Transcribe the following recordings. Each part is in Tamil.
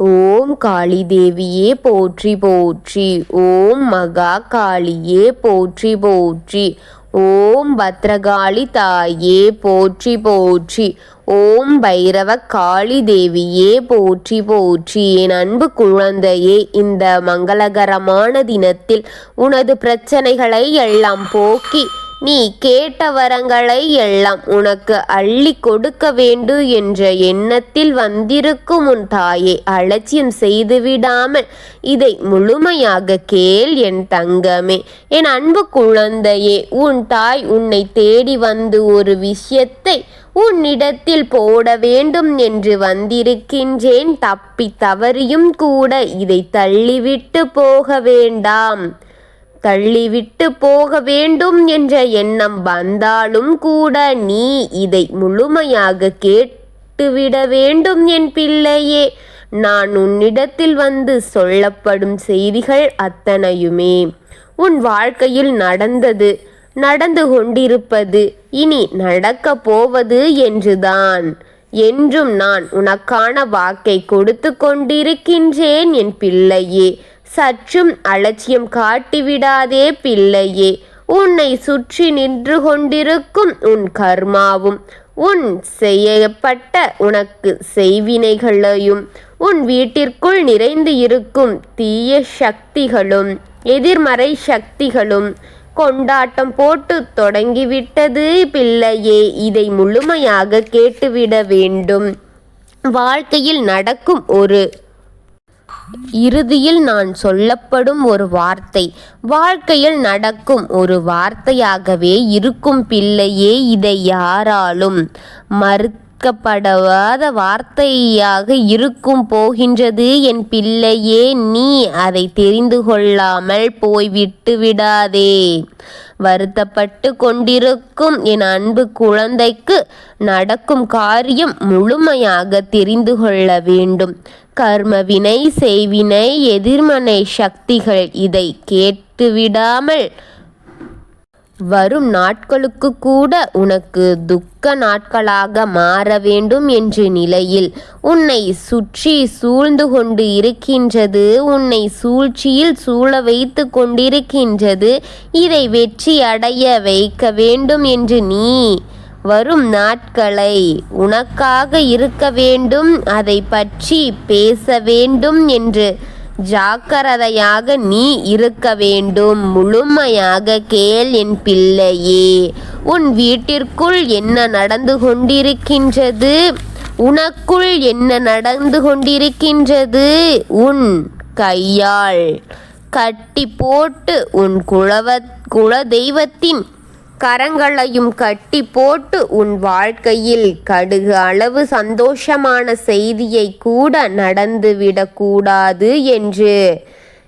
ஓம் காளி தேவியே போற்றி போற்றி. ஓம் மகா காளியே போற்றி போற்றி. ஓம் பத்ரகாளி தாயே போற்றி போற்றி. ஓம் பைரவ காளி தேவியே போற்றி போற்றி. என் அன்பு குழந்தையே, இந்த மங்களகரமான தினத்தில் உனது பிரச்சனைகளை எல்லாம் போக்கி நீ கேட்ட வரங்களை எல்லாம் உனக்கு அள்ளி கொடுக்க வேண்டும் என்ற எண்ணத்தில் வந்திருக்கும் உன் தாயை அலட்சியம் செய்துவிடாமல் இதை முழுமையாக கேள் என் தங்கமே. என் அன்பு குழந்தையே, உன் தாய் உன்னை தேடி வந்து ஒரு விஷயத்தை உன்னிடத்தில் போட வேண்டும் என்று வந்திருக்கின்றேன். தப்பி தவறியும் கூட இதை தள்ளிவிட்டு போக வேண்டாம். தள்ளிவிட்டு போக வேண்டும் என்ற எண்ணம் வந்தாலும் கூட நீ இதை முழுமையாக கேட்டுவிட வேண்டும் என் பிள்ளையே. நான் உன்னிடத்தில் வந்து சொல்லப்படும் செய்திகள் அத்தனையுமே உன் வாழ்க்கையில் நடந்து கொண்டிருப்பது, இனி நடக்கப் போவது என்றுதான். என்றும் நான் உனக்கான வாக்கை கொடுத்து கொண்டிருக்கின்றேன் என் பிள்ளையே. சற்றும் அலட்சியம் காட்டிவிடாதே பிள்ளையே. உன்னை சுற்றி நின்று கொண்டிருக்கும் உன் கர்மாவும் உன் செய்யப்பட்ட உனக்கு செய்வினைகளையும் உன் வீட்டிற்குள் நிறைந்து இருக்கும் தீய சக்திகளும் எதிர்மறை சக்திகளும் கொண்டாட்டம் போட்டு தொடங்கிவிட்டது பிள்ளையே. இதை முழுமையாக கேட்டுவிட வேண்டும். வாழ்க்கையில் நடக்கும் இறுதியில் நான் சொல்லப்படும் ஒரு வார்த்தை வாழ்க்கையில் நடக்கும் ஒரு வார்த்தையாகவே இருக்கும் பிள்ளையே. இதை யாராலும் மறுக்கப்படாத வார்த்தையாக இருக்கும் போகின்றது என் பிள்ளையே. நீ அதை தெரிந்து கொள்ளாமல் போய்விட்டு விடாதே. வருத்தப்பட்டு கொண்டிருக்கும் என் அன்பு குழந்தைக்கு நடக்கும் காரியம் முழுமையாக தெரிந்து கொள்ள வேண்டும். கர்மவினை, செய்வினை, எதிர்மனை சக்திகள் இதை கேட்டுவிடாமல் வரும் நாட்களுக்கு கூட உனக்கு துக்க நாட்களாக மாற வேண்டும் என்ற நிலையில் உன்னை சுற்றி சூழ்ந்து கொண்டு இருக்கின்றது. உன்னை சூழ்ச்சியில் சூழ வைத்து கொண்டிருக்கின்றது. இதை வெற்றி அடைய வைக்க வேண்டும் என்று நீ வரும் நாட்களை உனக்காக இருக்க வேண்டும். அதை பற்றி பேச வேண்டும் என்று ஜாக்கிரதையாக நீ இருக்க வேண்டும். முழுமையாக கேள் என் பிள்ளையே. உன் வீட்டிற்குள் என்ன நடந்து கொண்டிருக்கின்றது, உனக்குள் என்ன நடந்து கொண்டிருக்கின்றது, உன் கையால் கட்டி போட்டு உன் குல தெய்வத்தின் கரங்களையும் கட்டி போட்டு உன் வாழ்க்கையில் கடுகு அளவு சந்தோஷமான செய்தியை கூட நடந்துவிடக்கூடாது என்று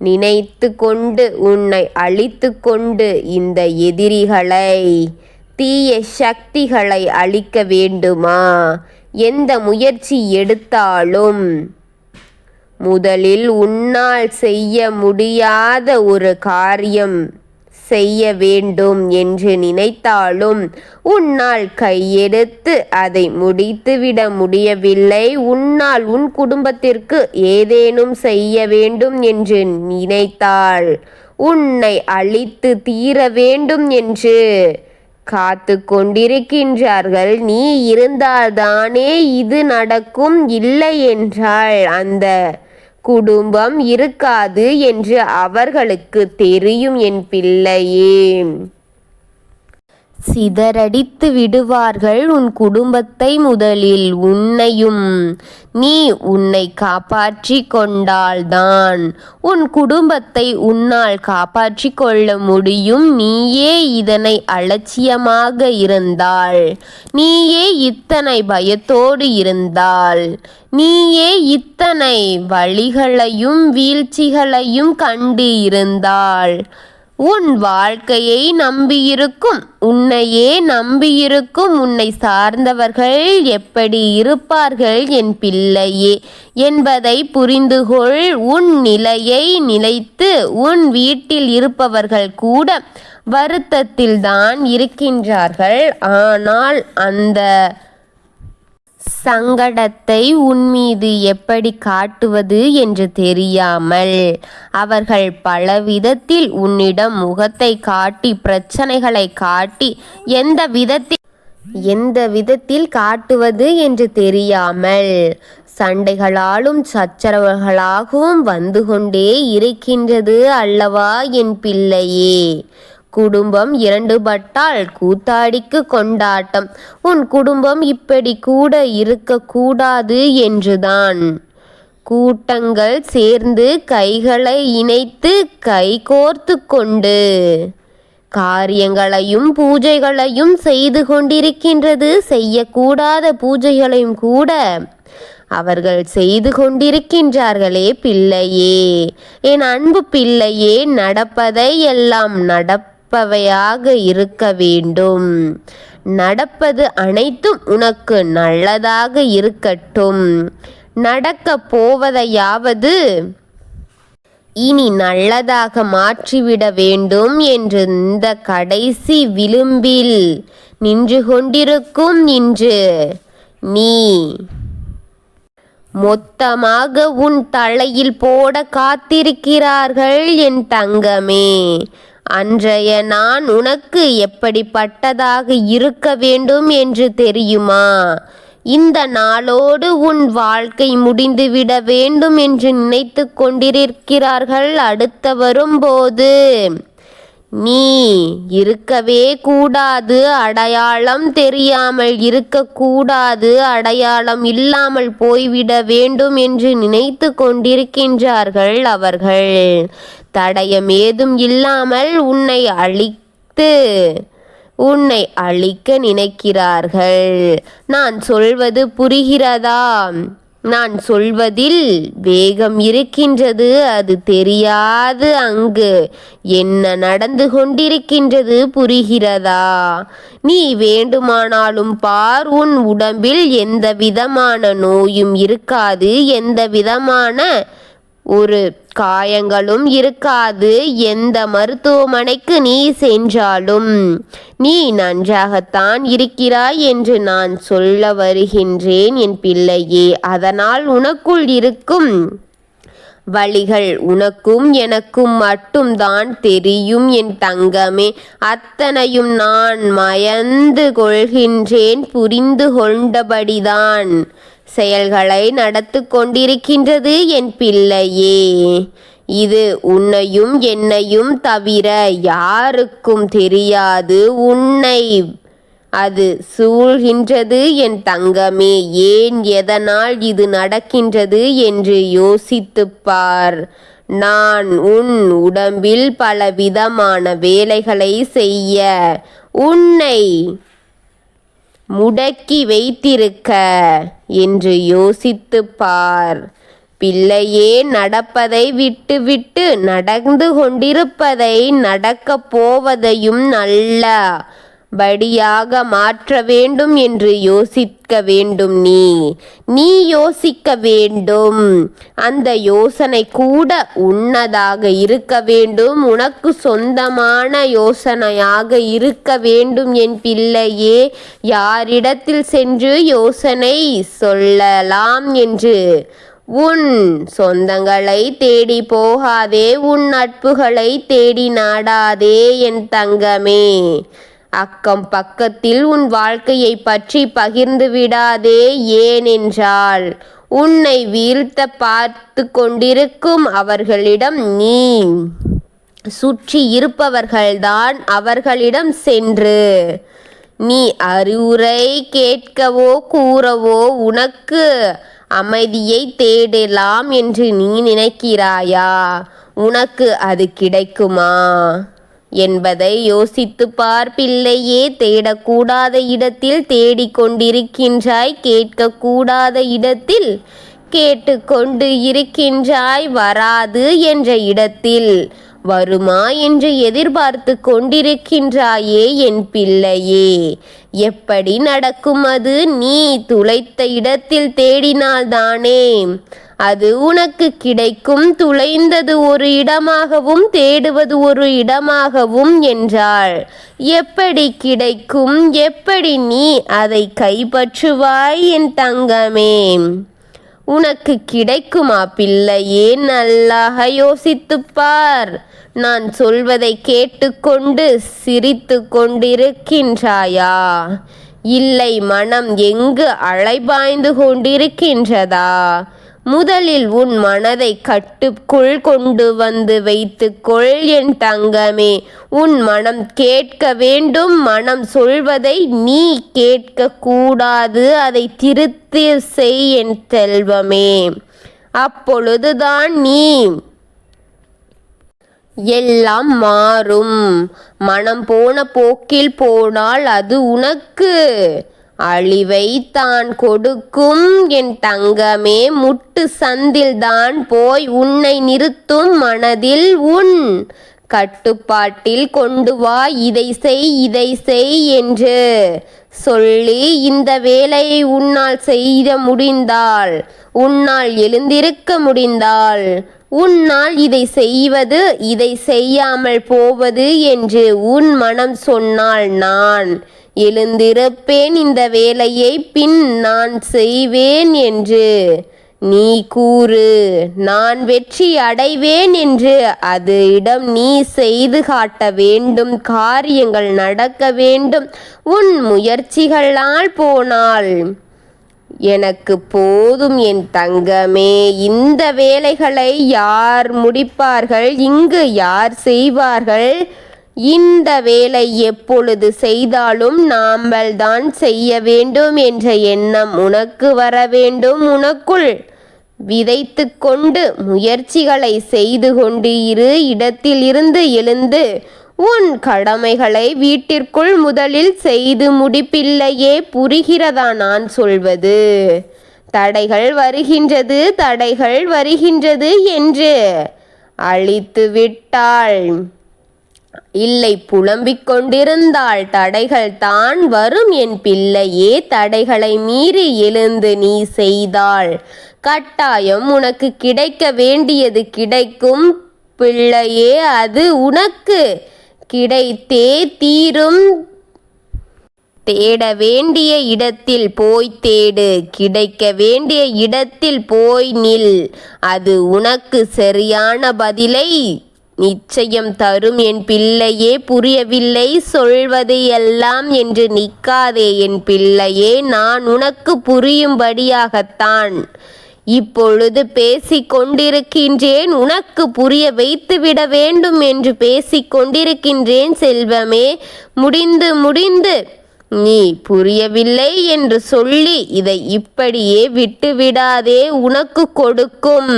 நினைத்து கொண்டு உன்னை அழித்து கொண்டு இந்த எதிரிகளை, தீய சக்திகளை அழிக்க வேண்டுமா? எந்த முயற்சி எடுத்தாலும் முதலில் உன்னால் செய்ய முடியாத ஒரு காரியம் செய்ய வேண்டும் என்று நினைத்தாலும் உன்னால் கையெடுத்து அதை முடித்துவிட முடியவில்லை. உன்னால் உன் குடும்பத்திற்கு ஏதேனும் செய்ய வேண்டும் என்று நினைத்தால் உன்னை அழித்து தீர வேண்டும் என்று காத்து கொண்டிருக்கின்றார்கள். நீ இருந்தால்தானே இது நடக்கும், இல்லை என்றால் அந்த குடும்பம் இருக்காது என்று அவர்களுக்கு தெரியும் என் பிள்ளையே. சிதறடித்து விடுவார்கள் உன் குடும்பத்தை. முதலில் உன்னையும் நீ உன்னை காப்பாற்றி கொண்டால்தான் உன் குடும்பத்தை உன்னால் காப்பாற்றி கொள்ள முடியும். நீயே இதனை அலட்சியமாக இருந்தால், நீயே இத்தனை பயத்தோடு இருந்தால், நீயே இத்தனை வழிகளையும் வீழ்ச்சிகளையும் கண்டு இருந்தால், உன் வாழ்க்கையை நம்பியிருக்கும், உன்னையே நம்பியிருக்கும் உன்னை சார்ந்தவர்கள் எப்படி இருப்பார்கள் என் பிள்ளையே என்பதை புரிந்துகொள். உன் நிலையை நிலைத்து உன் வீட்டில் இருப்பவர்கள் கூட வருத்தத்தில்தான் இருக்கின்றார்கள். ஆனால் அந்த சங்கடத்தை உன்மீது எப்படி காட்டுவது என்று தெரியாமல் அவர்கள் பலவிதத்தில் உன்னிடம் முகத்தை காட்டி பிரச்சனைகளை காட்டி எந்த விதத்தில் காட்டுவது என்று தெரியாமல் சண்டைகளாலும் சச்சரவுகளாகவும் வந்து கொண்டே இருக்கின்றது அல்லவா என் பிள்ளையே. குடும்பம் இரண்டுபட்டால் கூத்தாடிக்கு கொண்டாட்டம். உன் குடும்பம் இப்படி கூட இருக்கக்கூடாது என்றுதான் கூட்டங்கள் சேர்ந்து கைகளை இணைத்து கைகோர்த்து கொண்டு காரியங்களையும் பூஜைகளையும் செய்து கொண்டிருக்கின்றது. செய்யக்கூடாத பூஜைகளையும் கூட அவர்கள் செய்து கொண்டிருக்கின்றார்களே பிள்ளையே, என் அன்பு பிள்ளையே. நடப்பதை எல்லாம் நடப்பவையாக இருக்க வேண்டும். நடப்பது அனைத்தும் உனக்கு நல்லதாக இருக்கட்டும். நடக்க போவதையாவது இனி நல்லதாக மாற்றிவிட வேண்டும் என்று இந்த கடைசி விளிம்பில் நின்று கொண்டிருக்கும் இன்று நீ மொத்தமாக உன் தலையில் போட காத்திருக்கிறார்கள் என் தங்கமே. அன்றைய நான் உனக்கு எப்படிப்பட்டதாக இருக்க வேண்டும் என்று தெரியுமா? இந்த நாளோடு உன் வாழ்க்கை முடிந்துவிட வேண்டும் என்று நினைத்து கொண்டிருக்கிறார்கள். அடுத்து வரும்போது நீ இருக்கவே கூடாது, அடையாளம் தெரியாமல் இருக்கக்கூடாது, அடையாளம் இல்லாமல் போய்விட வேண்டும் என்று நினைத்து கொண்டிருக்கின்றார்கள் அவர்கள். தடயம் ஏதும் இல்லாமல் உன்னை அழிக்க நினைக்கிறார்கள். நான் சொல்வது புரிகிறதா? நான் சொல்வதில் வேகம் இருக்கின்றது. அது தெரியாது அங்கு என்ன நடந்து கொண்டிருக்கின்றது புரிகிறதா? நீ வேண்டுமானாலும் பார், உன் உடம்பில் எந்த விதமான நோயும் இருக்காது, எந்த விதமான ஒரு காயங்களும் இருக்காது. எந்த மருத்துவமனைக்கு நீ சென்றாலும் நீ நன்றாகத்தான் இருக்கிறாய் என்று நான் சொல்ல வருகின்றேன் என் பிள்ளையே. அதனால் உனக்குள் இருக்கும் வழிகள் உனக்கும் எனக்கும் மட்டும்தான் தெரியும் என் தங்கமே. அத்தனையும் நான் மயந்து கொள்கின்றேன். புரிந்து கொண்டபடிதான் செயல்களை நடத்து கொண்டிருக்கின்றது என் பிள்ளையே. இது உன்னையும் என்னையும் தவிர யாருக்கும் தெரியாது. உன்னை அது சூழ்கின்றது என் தங்கமே. ஏன், எதனால் இது நடக்கின்றது என்று யோசித்துப் பார். நான் உன் உடம்பில் பலவிதமான வேலைகளை செய்ய உன்னை முடக்கி வைத்திருக்க என்று யோசித்துப் பார். பிள்ளையே, நடப்பதை விட்டுவிட்டு நடந்து கொண்டிருப்பதை நடக்கப் போவதையும் நல்லபடியாக மாற்ற வேண்டும் என்று யோசிக்க வேண்டும். நீ யோசிக்க வேண்டும். அந்த யோசனை கூட உன்னதாக இருக்க வேண்டும். உனக்கு சொந்தமான யோசனையாக இருக்க வேண்டும் என் பிள்ளையே. யாரிடத்தில் சென்று யோசனை சொல்லலாம் என்று உன் சொந்தங்களை தேடி போகாதே, உன் நட்புகளை தேடி நாடாதே என் தங்கமே. அக்கம் பக்கத்தில் உன் வாழ்க்கையை பற்றி பகிர்ந்து விடாதே. ஏனென்றால் உன்னை வீழ்த்த பார்த்து கொண்டிருக்கும் அவர்களிடம் நீ சுற்றி இருப்பவர்கள்தான். அவர்களிடம் சென்று நீ அறிவுரை கேட்கவோ கூறவோ உனக்கு அமைதியை தேடலாம் என்று நீ நினைக்கிறாயா? உனக்கு அது கிடைக்குமா என்பதை யோசித்து பார் பிள்ளையே. தேடக்கூடாத இடத்தில் தேடிக்கொண்டிருக்கின்றாய், கேட்கக்கூடாத இடத்தில் கேட்டுக்கொண்டு இருக்கின்றாய். வராது என்ற இடத்தில் வருமா என்று எதிர்பார்த்து கொண்டிருக்கின்றாயே என் பிள்ளையே. எப்படி நடக்கும் அது? நீ துளைத்த இடத்தில் தேடினால்தானே அது உனக்கு கிடைக்கும். துளைந்தது ஒரு இடமாகவும் தேடுவது ஒரு இடமாகவும் என்றாள். எப்படி கிடைக்கும்? எப்படி நீ அதை கைப்பற்றுவாய் என் தங்கமே? உனக்கு கிடைக்குமா பிள்ளையே? நல்லாக யோசித்துப் பார். நான் சொல்வதை கேட்டுக்கொண்டு சிரித்து கொண்டிருக்கின்றாயா? இல்லை, மனம் எங்கு அலைபாய்ந்து கொண்டிருக்கின்றதா? முதலில் உன் மனதை கட்டுக்குள் கொண்டு வந்து வைத்துக்கொள் என் தங்கமே. உன் மனம் கேட்க வேண்டும். மனம் சொல்வதை நீ கேட்க கூடாது. அதை திருத்தி செய் என் செல்வமே. அப்பொழுதுதான் நீ எல்லாம் மாறும். மனம் போன போக்கில் போனால் அது உனக்கு அழிவை தான் கொடுக்கும் என் தங்கமே. முட்டு சந்தில்தான் போய் உன்னை நிறுத்தும். மனதில் உன் கட்டுப்பாட்டில் கொண்டு வா. இதை செய், இதை செய் என்று சொல்லி இந்த வேலையை உன்னால் செய்ய முடிந்தால், உன்னால் எழுந்திருக்க முடிந்தால், உன்னால் இதை செய்வது, இதை செய்யாமல் போவது என்று உன் மனம் சொன்னால் நான் எழுந்திருப்பேன். இந்த வேலையை பின் நான் செய்வேன் என்று நீ கூறு. நான் வெற்றி அடைவேன் என்று அது இடம் நீ செய்து காட்ட வேண்டும். காரியங்கள் நடக்க வேண்டும். உன் முயற்சிகளால் போனால் எனக்கு போதும் என் தங்கமே. இந்த வேலைகளை யார் முடிப்பார்கள்? இங்கு யார் செய்வார்கள்? இந்த வேலை எப்பொழுது செய்தாலும் நாமல் தான் செய்ய வேண்டும் என்ற எண்ணம் உனக்கு வர வேண்டும். உனக்குள் விதைத்து கொண்டு முயற்சிகளை செய்து கொண்டு இரு. இடத்தில் இருந்து எழுந்து உன் கடமைகளை வீட்டிற்குள் முதலில் செய்து முடிப்பில்லையே. புரிகிறதா நான் சொல்வது? தடைகள் வருகின்றது, தடைகள் வருகின்றது என்று அழித்து விட்டாள். இல்லை, புலம்பிக் கொண்டிருந்தாள். தடைகள் தான் வரும் என் பிள்ளையே. தடைகளை மீறி எழுந்து நீ செய்தாள் கட்டாயம் உனக்கு கிடைக்க வேண்டியது கிடைக்கும் பிள்ளையே. அது உனக்கு கிடைத்தே தீரும். தேட வேண்டிய இடத்தில் போய் தேடு. கிடைக்க வேண்டிய இடத்தில் போய் நில். அது உனக்கு சரியான பதிலை நிச்சயம் தரும் என் பிள்ளையே. புரியவில்லை சொல்வது எல்லாம் என்று நிற்காதே என் பிள்ளையே. நான் உனக்கு புரியும்படியாகத்தான் இப்பொழுது பேசிக் கொண்டிருக்கின்றேன். உனக்கு புரிய வைத்துவிட வேண்டும் என்று பேசிக் கொண்டிருக்கின்றேன் செல்வமே. முடிந்து நீ புரியவில்லை என்று சொல்லி இதை இப்படியே விட்டுவிடாதே. உனக்கு கொடுக்கும்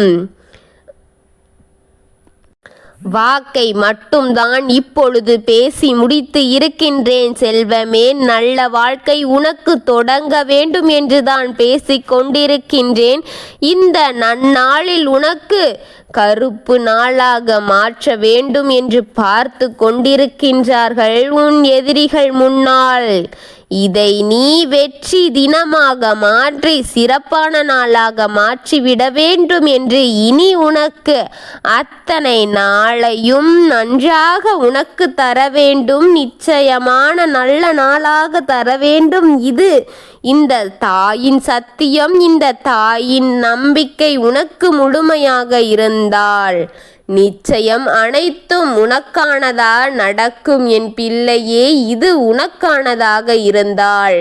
வாக்கை மட்டும்தான் இப்பொழுது பேசி முடித்து இருக்கின்றேன் செல்வமே. நல்ல வாழ்க்கை உனக்கு தொடங்க வேண்டும் என்றுதான் பேசிக் கொண்டிருக்கின்றேன். இந்த நன்னாளில் உனக்கு கருப்பு நாளாக மாற்ற வேண்டும் என்று பார்த்து கொண்டிருக்கின்றார்கள் உன் எதிரிகள் முன்னால். இதை நீ வெற்றி தினமாக மாற்றி சிறப்பான நாளாக மாற்றிவிட வேண்டும் என்று இனி உனக்கு அத்தனை நாளையும் நன்றாக உனக்கு தர வேண்டும். நிச்சயமான நல்ல நாளாக தர வேண்டும். இது இந்த தாயின் சத்தியம், இந்த தாயின் நம்பிக்கை உனக்கு முழுமையாக இருந்தால் நிச்சயம் அனைத்தும் உனக்கானதா நடக்கும் என் பிள்ளையே. இது உனக்கானதாக இருந்தால்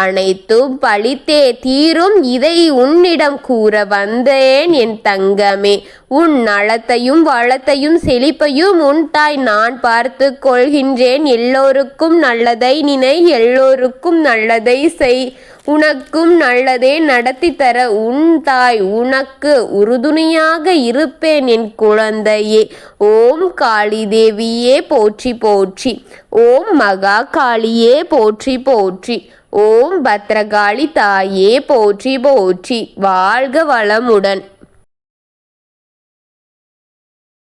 அனைத்தும் பழித்தே தீரும். இதை உன்னிடம் கூற வந்தேன் என் தங்கமே. உன் நலத்தையும் வளத்தையும் செழிப்பையும் உன் தாய் நான் பார்த்து கொள்கின்றேன். எல்லோருக்கும் நல்லதை நினை, எல்லோருக்கும் நல்லதை செய். உனக்கும் நல்லதே நடத்தி தர உன் தாய் உனக்கு உறுதுணையாக இருப்பேன் என் குழந்தையே. ஓம் காளி தேவியே போற்றி போற்றி. ஓம் மகா காளியே போற்றி போற்றி. ஓம் பத்ரகாளி தாயே போற்றி போற்றி. வாழ்க வளமுடன்.